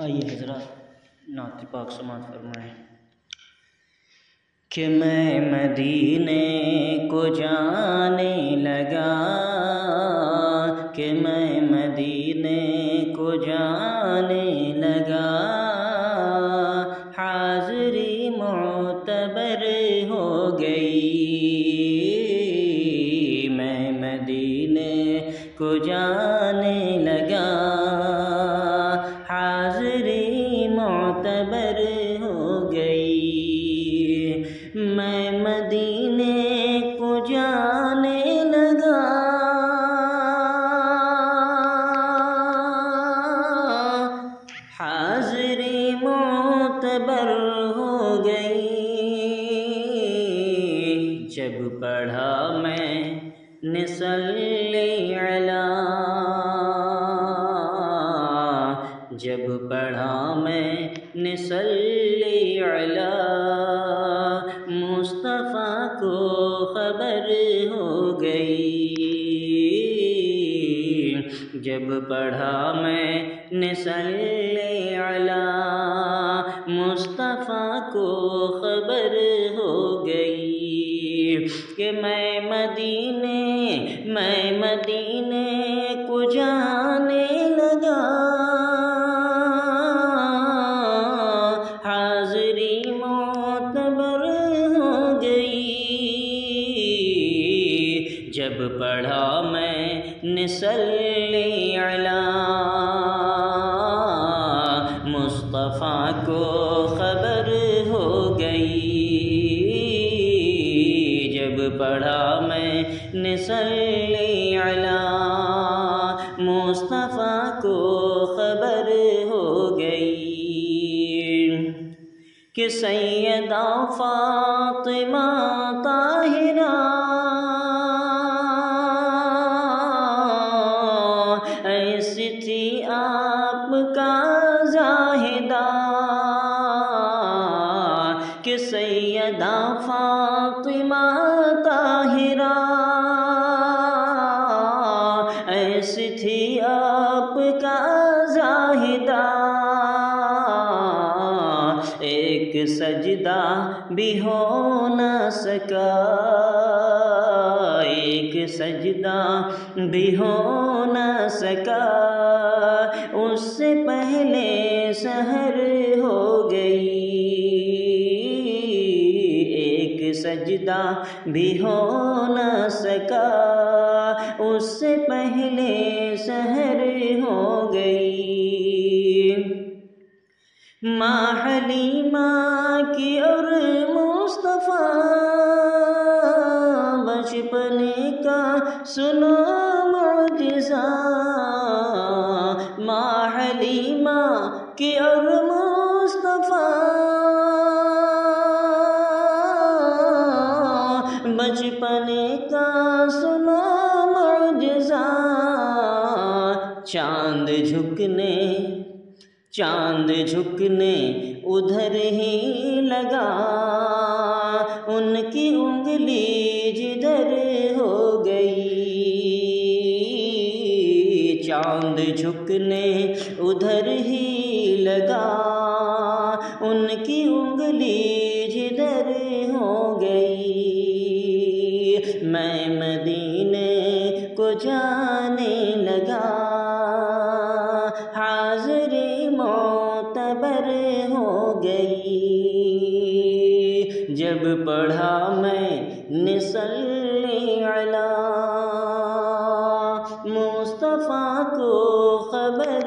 آئیے حضرات نعت پاک سماعت فرمائیں کہ میں مدینے کو جانے لگا، کہ میں مدینے کو جانے لگا، حاضری معتبر ہو گئی۔ میں مدینے کو جانے لگا، حاضری معتبر ہو گئی۔ میں مدینے کو جانے لگا، حاضری معتبر ہو گئی۔ جب پڑھا میں نے صلی علی، جب پڑھا میں نے صلی علی، مصطفیٰ کو خبر ہو گئی۔ جب پڑھا میں نے صلی علی، مصطفیٰ کو خبر ہو گئی کہ میں مدینے کو جانے لگا، حاضری معتبر ہو گئی۔ جب پڑھا میں نے صلی علی، مصطفیٰ کو خبر ہو گئی۔ جب پڑھا میں نے صلی علی، مصطفیٰ کو خبر ہو گئی کہ سیدہ فاطمہ طاہرہ ایسی تھی آپ کا زاہدہ، کہ سیدہ فاطمہ طاہرہ ایسی تھی آپ کا زاہدہ، ایک سجدہ بھی ہو نہ سکا، ایک سجدہ بھی ہو نہ سکا، اس سے پہلے سحر ہو گئی۔ ایک سجدہ بھی ہو نہ سکا، اس سے پہلے سحر ہو گئی۔ ماں حلیمہ کی اور مصطفیٰ بچپنے کا سنو معجزہ، ماں حلیمہ کی اور مصطفیٰ بچپنے کا سنو معجزہ، چاند جھکنے ادھر ہی لگا، ان کی انگلی جدھر ہو گئی۔ چاند جھکنے ادھر ہی لگا، ان کی انگلی جدھر ہو گئی۔ میں مدینے کو جانے لگا، حاضری معتبر ہو گئی۔ جب پڑھا میں نے صلی علی، مصطفیٰ کو خبر